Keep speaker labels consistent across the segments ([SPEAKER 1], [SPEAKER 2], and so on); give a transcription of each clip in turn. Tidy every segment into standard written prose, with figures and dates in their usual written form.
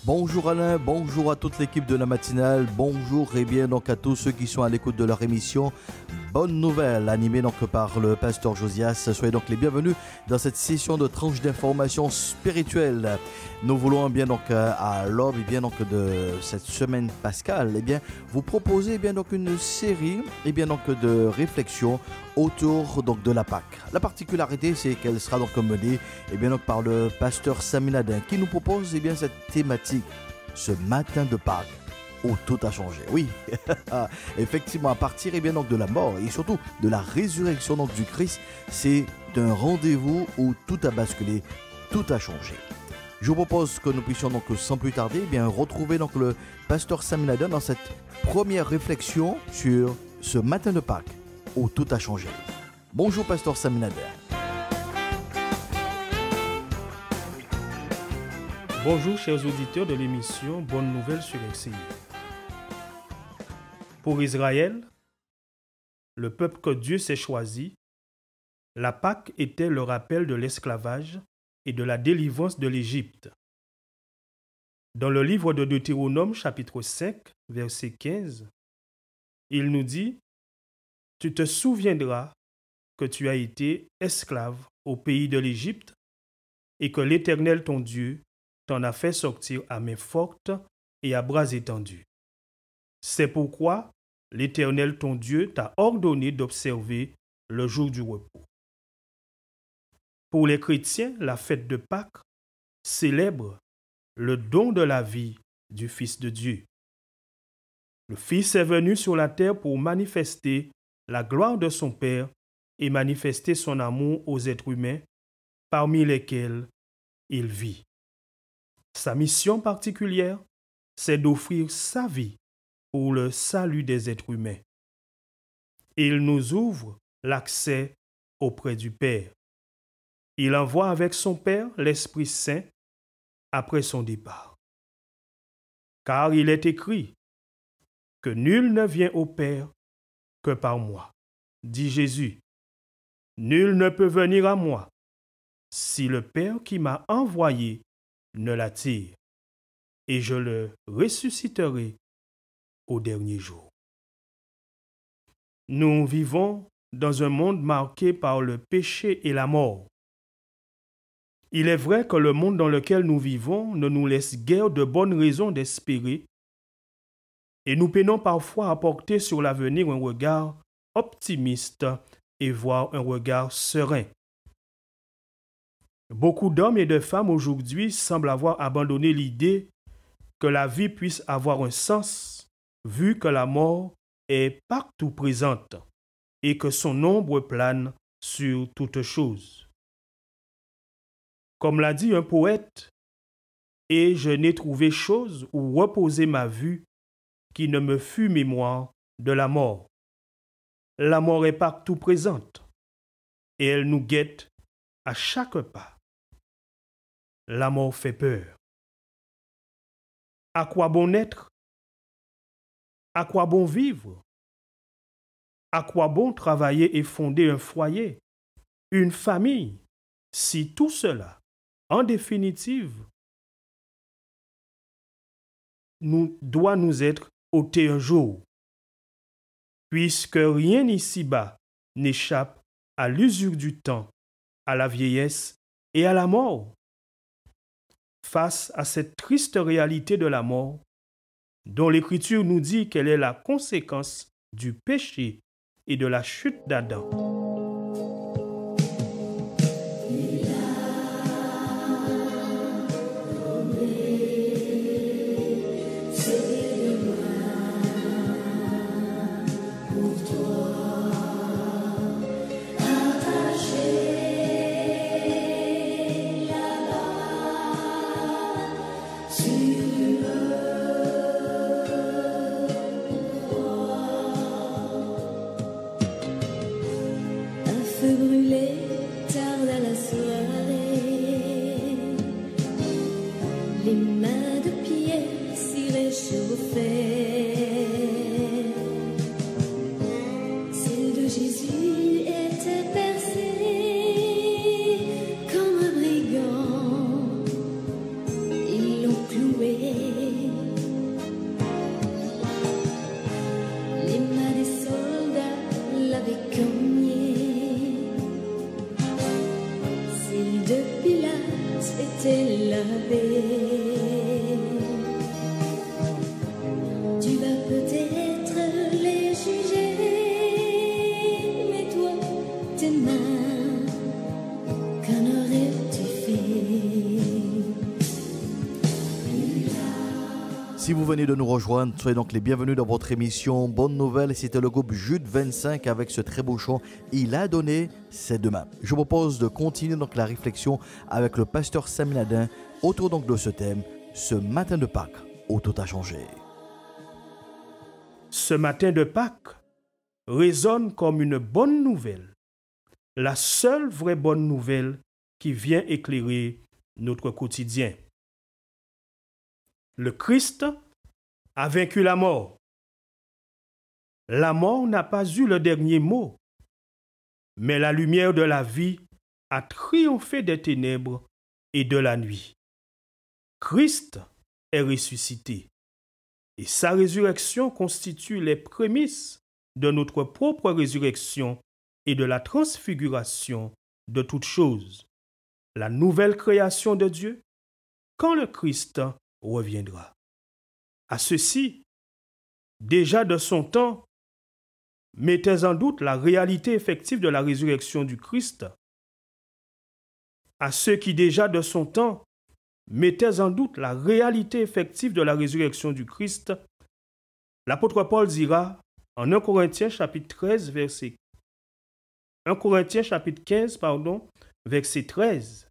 [SPEAKER 1] Bonjour Alain, bonjour à toute l'équipe de la matinale, bonjour et bien donc à tous ceux qui sont à l'écoute de leur émission Bonne Nouvelle, animée donc par le pasteur Josias. Soyez donc les bienvenus dans cette session de tranche d'information spirituelle. Nous voulons bien donc à l'aube et bien donc de cette semaine pascale, eh bien vous proposer bien donc une série et bien donc de réflexions autour donc de la Pâque. La particularité c'est qu'elle sera donc menée et bien donc par le pasteur Saminadin qui nous propose eh bien cette thématique ce matin de Pâques où tout a changé. Oui, effectivement, à partir eh bien, donc, de la mort et surtout de la résurrection donc, du Christ, c'est un rendez-vous où tout a basculé, tout a changé. Je vous propose que nous puissions donc sans plus tarder eh bien, retrouver donc, le pasteur Saminadin dans cette première réflexion sur ce matin de Pâques où tout a changé. Bonjour pasteur Saminadin.
[SPEAKER 2] Bonjour chers auditeurs de l'émission Bonne Nouvelle sur XCI. Pour Israël, le peuple que Dieu s'est choisi, la Pâque était le rappel de l'esclavage et de la délivrance de l'Égypte. Dans le livre de Deutéronome chapitre 5, verset 15, il nous dit « Tu te souviendras que tu as été esclave au pays de l'Égypte et que l'Éternel ton Dieu t'en a fait sortir à main forte et à bras étendus. C'est pourquoi l'Éternel ton Dieu t'a ordonné d'observer le jour du repos. » Pour les chrétiens, la fête de Pâques célèbre le don de la vie du Fils de Dieu. Le Fils est venu sur la terre pour manifester la gloire de son Père et manifester son amour aux êtres humains parmi lesquels il vit. Sa mission particulière, c'est d'offrir sa vie pour le salut des êtres humains. Il nous ouvre l'accès auprès du Père. Il envoie avec son Père l'Esprit Saint après son départ. Car il est écrit que nul ne vient au Père que par moi, dit Jésus. Nul ne peut venir à moi si le Père qui m'a envoyé ne l'attire, et je le ressusciterai au dernier jour. Nous vivons dans un monde marqué par le péché et la mort. Il est vrai que le monde dans lequel nous vivons ne nous laisse guère de bonnes raisons d'espérer, et nous peinons parfois à porter sur l'avenir un regard optimiste et voire un regard serein. Beaucoup d'hommes et de femmes aujourd'hui semblent avoir abandonné l'idée que la vie puisse avoir un sens, vu que la mort est partout présente et que son ombre plane sur toute chose. Comme l'a dit un poète, « Et je n'ai trouvé chose où reposer ma vue qui ne me fût mémoire de la mort. » La mort est partout présente et elle nous guette à chaque pas. La mort fait peur. À quoi bon être? À quoi bon vivre? À quoi bon travailler et fonder un foyer, une famille, si tout cela, en définitive, doit nous être ôté un jour, puisque rien ici-bas n'échappe à l'usure du temps, à la vieillesse et à la mort. Face à cette triste réalité de la mort, dont l'Écriture nous dit qu'elle est la conséquence du péché et de la chute d'Adam.
[SPEAKER 3] Les mains de pierre s'y réchauffaient.
[SPEAKER 1] Si vous venez de nous rejoindre, soyez donc les bienvenus dans votre émission Bonne Nouvelle. C'était le groupe Jude 25 avec ce très beau chant « Il a donné ses deux mains ». Je vous propose de continuer donc la réflexion avec le pasteur Sami Nadin autour donc de ce thème « Ce matin de Pâques où tout a changé ».
[SPEAKER 2] Ce matin de Pâques résonne comme une bonne nouvelle, la seule vraie bonne nouvelle qui vient éclairer notre quotidien. Le Christ a vaincu la mort. La mort n'a pas eu le dernier mot, mais la lumière de la vie a triomphé des ténèbres et de la nuit. Christ est ressuscité et sa résurrection constitue les prémices de notre propre résurrection et de la transfiguration de toutes choses, la nouvelle création de Dieu, quand le Christ reviendra. À ceci, déjà de son temps, mettait en doute la réalité effective de la résurrection du Christ. À ceux qui déjà de son temps mettaient en doute la réalité effective de la résurrection du Christ, l'apôtre Paul dira en 1 Corinthiens chapitre 15, verset 13,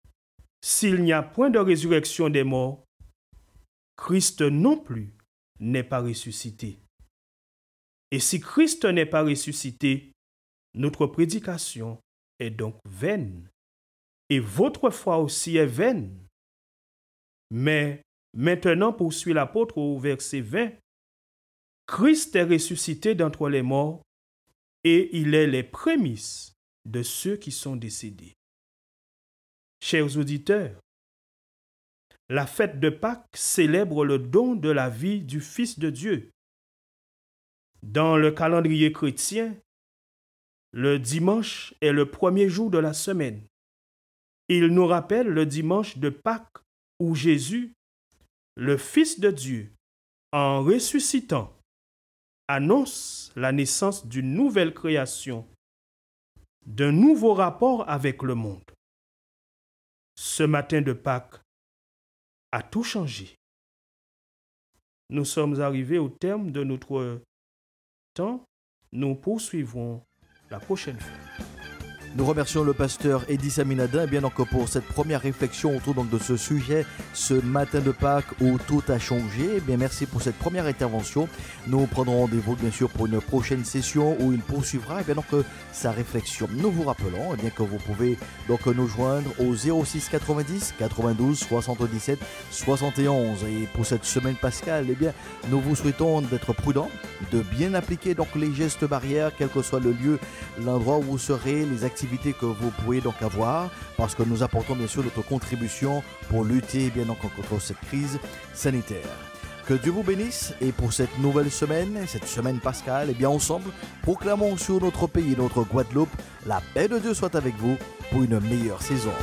[SPEAKER 2] « S'il n'y a point de résurrection des morts, Christ non plus n'est pas ressuscité. Et si Christ n'est pas ressuscité, notre prédication est donc vaine, et votre foi aussi est vaine. Mais maintenant, poursuit l'apôtre au verset 20, Christ est ressuscité d'entre les morts, et il est les prémices de ceux qui sont décédés. » Chers auditeurs, la fête de Pâques célèbre le don de la vie du Fils de Dieu. Dans le calendrier chrétien, le dimanche est le premier jour de la semaine. Il nous rappelle le dimanche de Pâques où Jésus, le Fils de Dieu, en ressuscitant, annonce la naissance d'une nouvelle création, d'un nouveau rapport avec le monde. Ce matin de Pâques a tout changé. Nous sommes arrivés au terme de notre temps. Nous poursuivrons la prochaine fois.
[SPEAKER 1] Nous remercions le pasteur Eddy Sami Nadin bien donc pour cette première réflexion autour donc de ce sujet, ce matin de Pâques où tout a changé. Bien, merci pour cette première intervention. Nous prendrons rendez-vous bien sûr pour une prochaine session où il poursuivra bien donc sa réflexion. Nous vous rappelons bien que vous pouvez donc nous joindre au 06 90 92 77 71. Et pour cette semaine pascale, bien nous vous souhaitons d'être prudents, de bien appliquer donc les gestes barrières, quel que soit le lieu, l'endroit où vous serez, les activités que vous pouvez donc avoir, parce que nous apportons bien sûr notre contribution pour lutter bien donc contre cette crise sanitaire. Que Dieu vous bénisse et pour cette nouvelle semaine, cette semaine pascale, et bien ensemble, proclamons sur notre pays, notre Guadeloupe, la paix de Dieu soit avec vous pour une meilleure saison.